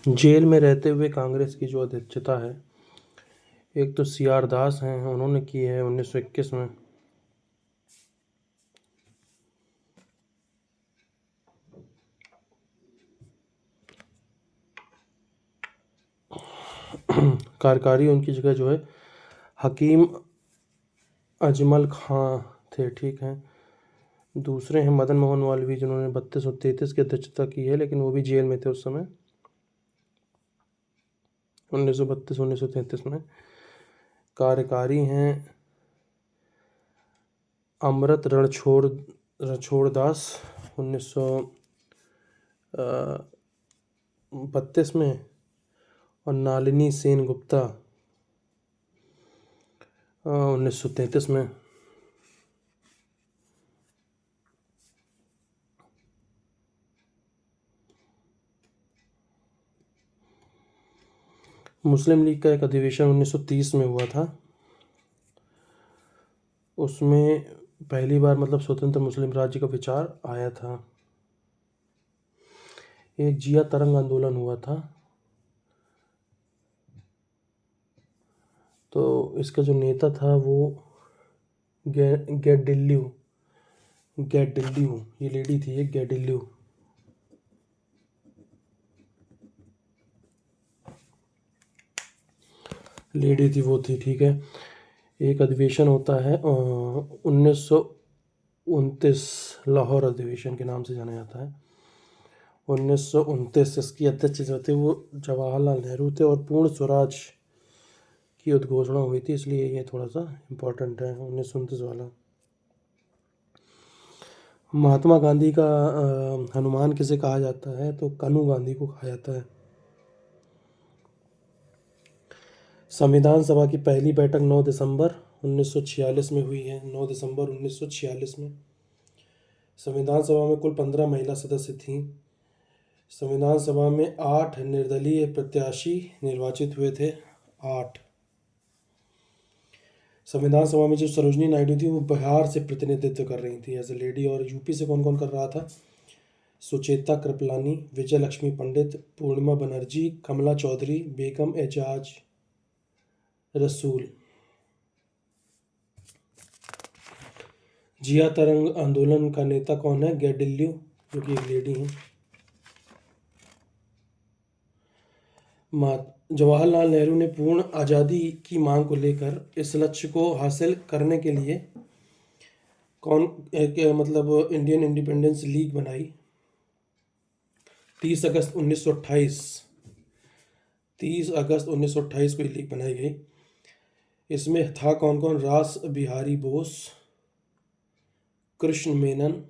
Jail में रहते हुए कांग्रेस की जो अध्यक्षता है, एक तो CR दास हैं, उन्होंने की है 1921 में। कार्यकारी उनकी जगह जो है हकीम अजमल खां थे, ठीक है। दूसरे हैं मदन मोहन मालवीय, जिन्होंने 32 और 33 की अध्यक्षता की है, लेकिन वो भी जेल में थे उस समय, 1932-1933 में। कार्यकारी हैं अमृत रणछोड़ दास, 1932 में। और नलिनी सेन गुप्ता, 1933 में। मुस्लिम लीग का एक अधिवेशन 1930 में हुआ था। उसमें पहली बार मतलब स्वतंत्र मुस्लिम राज्य का विचार आया था। एक जिया तरंग आंदोलन हुआ था। तो इसका जो नेता था वो गैडिल्यू, ये लेडी थी, एक गैडिल्यू। लेडी थी, वो थी, ठीक है। एक अधिवेशन होता है 1929, लाहौर अधिवेशन के नाम से जाना जाता है। 1929 इसकी अध्यक्ष जो थे वो जवाहरलाल नेहरू थे, और पूर्ण स्वराज की उद्घोषणा हुई थी, इसलिए ये थोड़ा सा इम्पोर्टेंट है 1929 वाला। महात्मा गांधी का हनुमान किसे कहा जाता है, तो कन्हू गांधी को कहा जाता है। संविधान सभा की पहली बैठक 9 दिसंबर 1946 में हुई है, 9 दिसंबर 1946 में। संविधान सभा में कुल 15 महिला सदस्य थीं। संविधान सभा में 8 निर्दलीय प्रत्याशी निर्वाचित हुए थे, 8। संविधान सभा में जो सरोजनी नायडू थी वो बिहार से प्रतिनिधित्व कर रही थी एज ए लेडी। और यूपी से कौन कौन कर रहा था, सुचेता कृपलानी, विजय लक्ष्मी पंडित, पूर्णिमा बनर्जी, कमला चौधरी, बेगम एजाज रसूल। जिया तरंग आंदोलन का नेता कौन है, गैडिल्यू, जो कि एक लेडी हैं। जवाहरलाल नेहरू ने पूर्ण आज़ादी की मांग को लेकर इस लक्ष्य को हासिल करने के लिए मतलब इंडियन इंडिपेंडेंस लीग बनाई 30 अगस्त 1928। 30 अगस्त 1928 को ये लीग बनाई गई। इसमें था कौन कौन, रास बिहारी बोस, कृष्ण मेनन,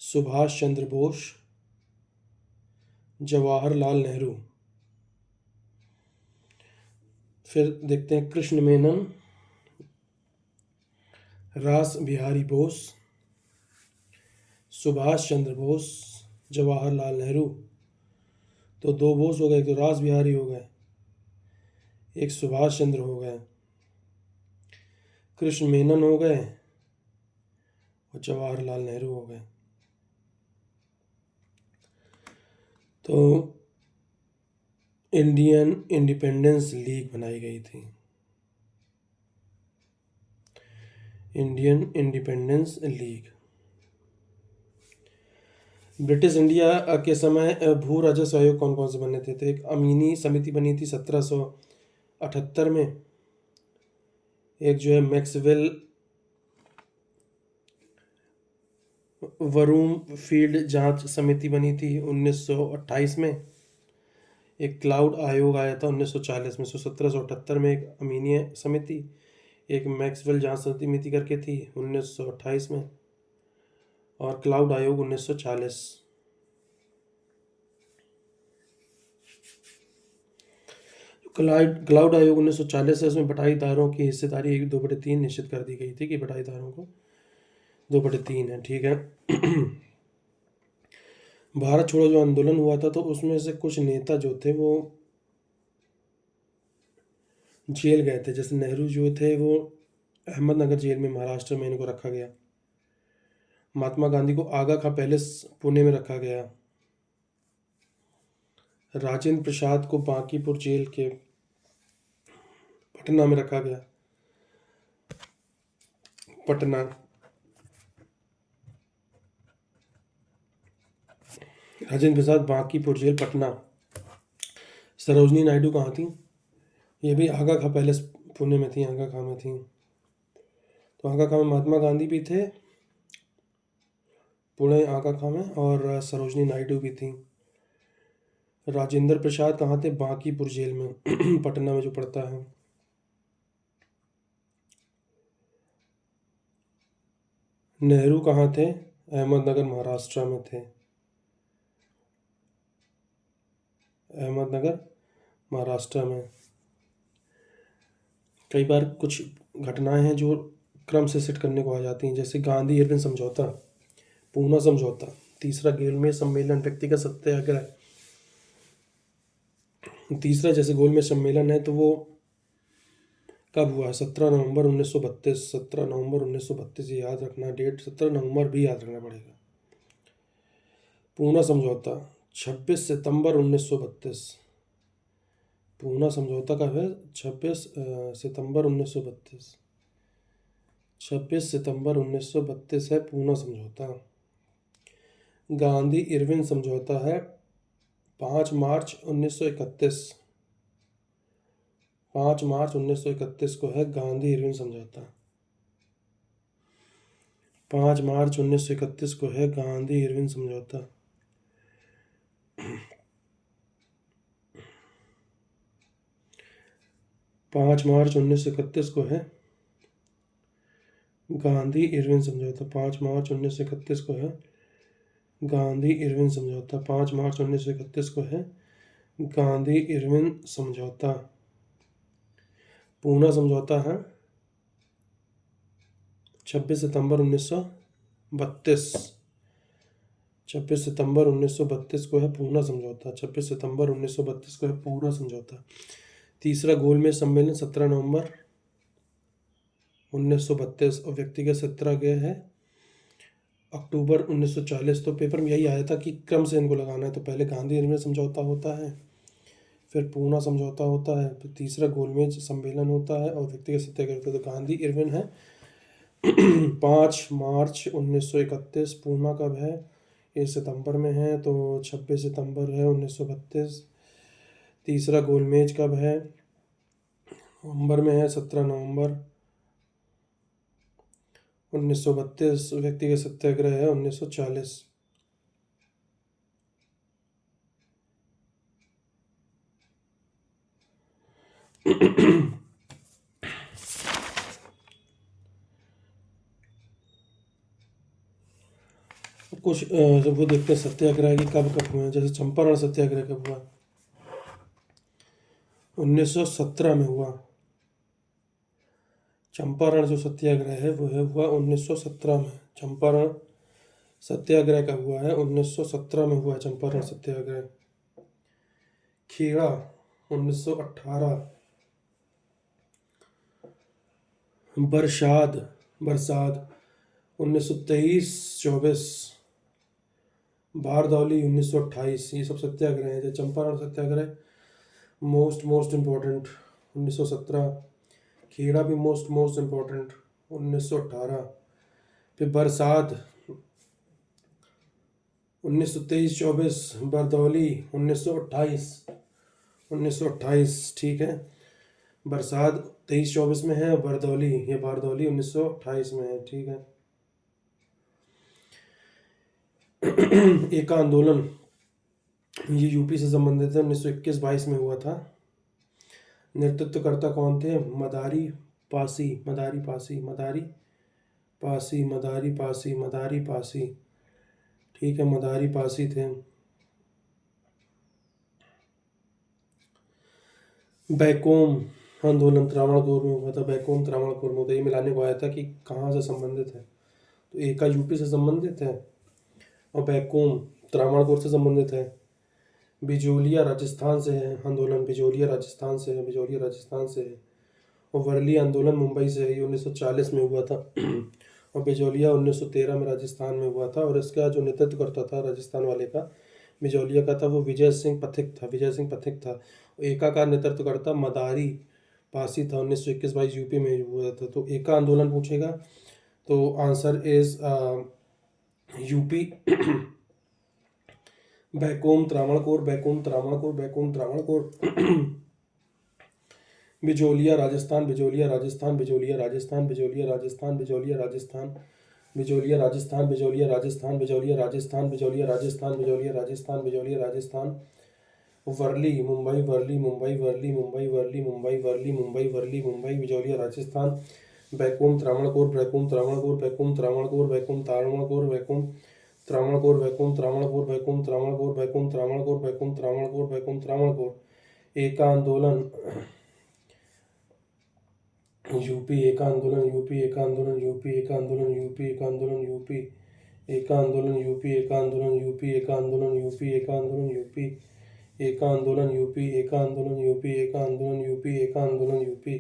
सुभाष चंद्र बोस, जवाहरलाल नेहरू। फिर देखते हैं, कृष्ण मेनन, रास बिहारी बोस, सुभाष चंद्र बोस, जवाहरलाल नेहरू। तो 2 बोस हो गए, तो रास बिहारी हो गए, एक सुभाष चंद्र हो गए, कृष्ण मेनन हो गए, और जवाहरलाल नेहरू हो गए। तो इंडियन इंडिपेंडेंस लीग बनाई गई थी, Indian independence league. British India के समय भू राजस्व आयोग कौन कौन से बने थे, तो एक अमीनी समिति बनी थी 1778 में। एक जो है मैक्सवेल वरूम फील्ड जांच समिति बनी थी 1928 में। एक क्लाउड आयोग आया था 1940 में। 1778 में एक अमीनीय समिति, एक मैक्सवेल जांच समिति करके थी 1928 में, और क्लाउड आयोग 1940। क्लाउड आयोग 1940 है, उसमें बटाईदारों की हिस्सेदारी 2/3 निश्चित कर दी गई थी कि बटाईदारों को 2/3 है, ठीक है। भारत छोड़ो जो आंदोलन हुआ था, तो उसमें से कुछ नेता जो थे वो जेल गए थे। जैसे नेहरू जो थे वो अहमदनगर जेल में, महाराष्ट्र में इनको रखा गया। महात्मा गांधी को आगा खां पैलेस पुणे में रखा गया। राजेंद्र प्रसाद को बांकीपुर जेल के पटना में रखा गया। पटना। राजेंद्र प्रसाद बांकीपुर जेल पटना। सरोजनी नायडू कहाँ थी? ये भी आगा खा पैलेस पुणे में थी, आगा खा में थी। तो आगा खा में महात्मा गांधी भी थे, पुणे आगा खा में, और सरोजनी नायडू भी थी। राजेंद्र प्रसाद कहाँ थे? बांकीपुर जेल में पटना में जो पड़ता है। नेहरू कहाँ थे? अहमदनगर महाराष्ट्र में थे। अहमदनगर महाराष्ट्र में। कई बार कुछ घटनाएं हैं जो क्रम से सेट करने को आ जाती हैं, जैसे गांधी इरविन समझौता, पूना समझौता, तीसरा गोलमेज सम्मेलन, व्यक्तिगत सत्याग्रह। तीसरा जैसे गोलमेज सम्मेलन है तो वो कब हुआ? 17 नवंबर 1932। 17 नवंबर 1932 याद रखना डेट, 17 नवंबर भी याद रखना पड़ेगा। पूना समझौता 26 सितंबर 1932। पूना समझौता कब है? 26 सितंबर 1932। 26 सितंबर 1932 है पूना समझौता। गांधी इरविन समझौता है 5 मार्च 1931। 5 मार्च 1931 को है गांधी इरविन समझौता। 5 मार्च 1931 को है गांधी इरविन समझौता। पाँच मार्च 1931 को है गांधी इरविन समझौता। 5 मार्च 1931 को है गांधी इरविन समझौता। 5 मार्च 1931 को है गांधी इरविन समझौता। पूना समझौता है 26 सितंबर 1932। 26 सितंबर 1932 को है पूना समझौता। 26 सितंबर 1932 को है पूना समझौता। तीसरा गोलमेज सम्मेलन 17 नवंबर 1932 और व्यक्तिगत सत्याग्रह है अक्टूबर 1940। तो पेपर में यही आया था कि क्रम से इनको लगाना है, तो पहले गांधी इरविन समझौता होता है, फिर पूना समझौता होता है, फिर तीसरा गोलमेज सम्मेलन होता है और व्यक्तिगत सत्याग्रह होता है। तो गांधी इरविन है 5 मार्च 1931। पूना कब है? ये सितंबर में है, तो 26 सितंबर है 1932। तीसरा गोलमेज कब है? नवंबर में है, 17 नवंबर 1932। व्यक्तिगत सत्याग्रह है 1940। कुछ जब वो देखते हैं सत्याग्रह की कब कब हुए हैं, जैसे चंपारण सत्याग्रह कब हुआ? 1917 में हुआ। चंपारण जो सत्याग्रह है वो है हुआ 1917 में। चंपारण सत्याग्रह कब हुआ है? 1917 में हुआ है चंपारण सत्याग्रह। खेड़ा 1918। बरसात 1923-24। बारदौली 1928। ये सब सत्याग्रह हैं। चंपारण सत्याग्रह मोस्ट इम्पोर्टेंट 1917। खेड़ा भी मोस्ट इम्पोर्टेंट 1918। फिर बरसात 1923-24। बारदौली 1928। ठीक है, बरसात 23-24 में है, बारदौली 1928 में है। ठीक है। एका आंदोलन ये यूपी से संबंधित है, 1921-22 में हुआ था। नेतृत्वकर्ता कौन थे? मदारी पासी। ठीक है, मदारी पासी थे। बैकोम आंदोलन त्रावणकोर में हुआ था। बैकोम त्रावणकोर में, तो ये मिलाने को आया था कि कहाँ से संबंधित है, तो एका यूपी से संबंधित है और बैकोम त्रावणकोर से संबंधित है। बिजोलिया राजस्थान से है आंदोलन, बिजोलिया राजस्थान से है। और वर्ली आंदोलन मुंबई से है, ये 1940 में हुआ था और बिजोलिया 1913 में राजस्थान में हुआ था। और इसका जो नेतृत्व करता था राजस्थान वाले का, बिजौलिया का था वो विजय सिंह पथिक था। एका का नेतृत्वकर्ता मदारी पासी था। 1921-22 यूपी में हुआ था। तो एका आंदोलन पूछेगा तो answer is UP. Vaikom Travancore Bijolia Rajasthan Bijolia Rajasthan Bijolia Rajasthan Bijolia Rajasthan Bijolia Rajasthan Bijolia Rajasthan Bijolia Rajasthan Bijolia Rajasthan Bijolia Rajasthan Bijolia Rajasthan Bijolia Rajasthan Worli Mumbai Worli Mumbai Worli Mumbai Worli Mumbai Worli Mumbai Worli Mumbai Bijolia Rajasthan Vaikom Travancore Vaikom Travancore Vaikom Travancore Vaikom Travancore Vaikom Travancore Vaikom Travancore Vaikom Travancore Vaikom Travancore Vaikom Travancore Vaikom Travancore Eka आंदोलन यूपी एका आंदोलन यूपी एका आंदोलन यूपी एका आंदोलन यूपी एका आंदोलन यूपी एका आंदोलन यूपी एका आंदोलन यूपी एका आंदोलन यूपी एका आंदोलन यूपी एका आंदोलन यूपी एका आंदोलन यूपी एका आंदोलन यूपी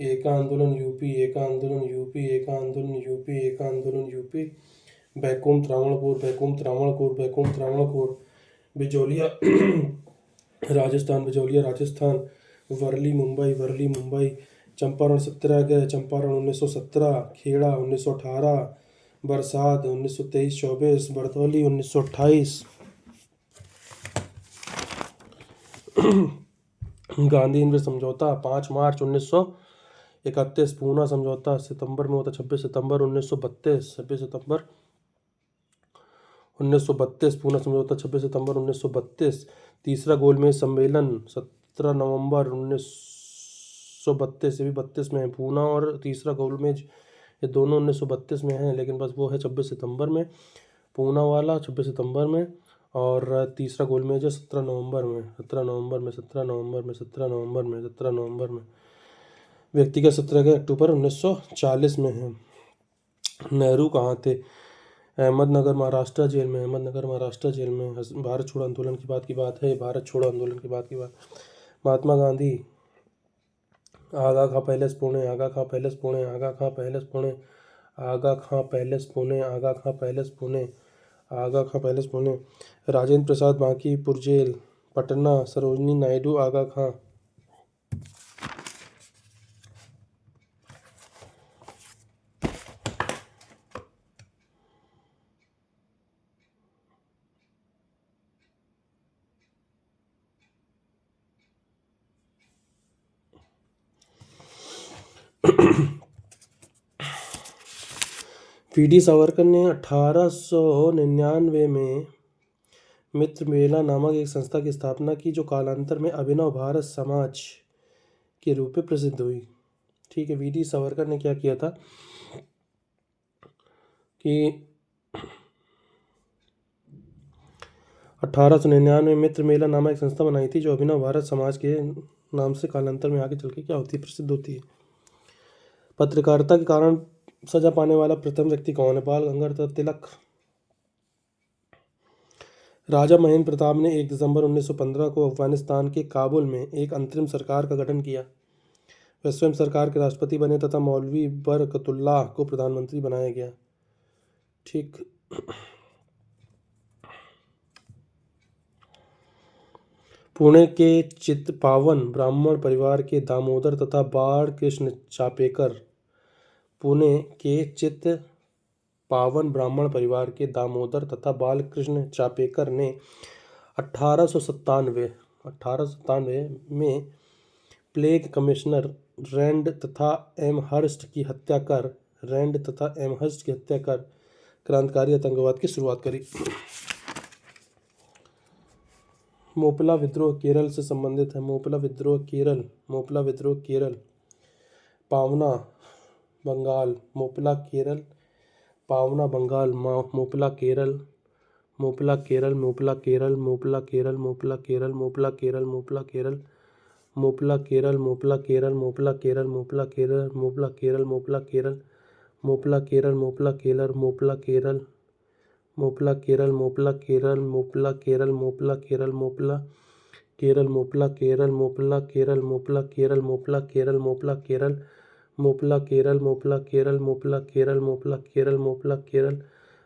एका आंदोलन यूपी एका आंदोलन यूपी एका आंदोलन यूपी एका आंदोलन यूपी एका आंदोलन यूपी बैकुम त्रावणकोर बिजोलिया राजस्थान वर्ली मुंबई चंपारण सत्याग्रह चंपारण 1917 खेड़ा 1918 बरसात 1923-24 बरदौली 1928 गांधी इंद्र समझौता 5 मार्च 1931 पूना समझौता सितंबर में होता 26 सितंबर 1932 पूना समझौता 26 सितंबर 1932 तीसरा गोलमेज सम्मेलन 17 नवंबर 1932 ये भी 32 में है। पूना और तीसरा गोलमेज ये दोनों 1932 में हैं, लेकिन बस वो है 26 सितंबर में। पूना वाला 26 सितंबर में और तीसरा गोलमेज है 17 नवंबर में। व्यक्तिगत सत्याग्रह अक्टूबर 1940 में है। नेहरू कहाँ थे? अहमदनगर महाराष्ट्र जेल में भारत छोड़ो आंदोलन की बात है। भारत छोड़ो आंदोलन की बात महात्मा गांधी आगा खां पैलेस पुणे राजेंद्र प्रसाद बांकीपुर जेल पटना सरोजनी नायडू आगा खां वी.डी. सावरकर ने 1899 में मित्र मेला नामक एक संस्था की स्थापना की जो कालांतर में अभिनव भारत समाज के रूप में प्रसिद्ध हुई। ठीक है, वी.डी. सावरकर ने क्या किया था कि 1899 में मित्र मेला नामक एक संस्था बनाई थी जो अभिनव भारत समाज के नाम से कालांतर में आगे चल के क्या होती है, प्रसिद्ध होती है। पत्रकारिता के कारण सजा पाने वाला प्रथम व्यक्ति कौन है? बाल गंगाधर तिलक। राजा महेंद्र प्रताप ने 1 दिसंबर 1915 को अफगानिस्तान के काबुल में एक अंतरिम सरकार का गठन किया। वह स्वयं सरकार के राष्ट्रपति बने तथा मौलवी बरकतुल्लाह को प्रधानमंत्री बनाया गया। ठीक। पुणे के चित्पावन ब्राह्मण परिवार के दामोदर तथा बाल कृष्ण चापेकर पुणे के चित्पावन ब्राह्मण परिवार के दामोदर तथा बाल कृष्ण चापेकर ने 1897 में प्लेग कमिश्नर रैंड तथा एमहर्स्ट की हत्या कर क्रांतिकारी आतंकवाद की शुरुआत करी। मोपला विद्रोह केरल से संबंधित है। मोपला विद्रोह केरल। पावना बंगाल। मोपला केरल मोपला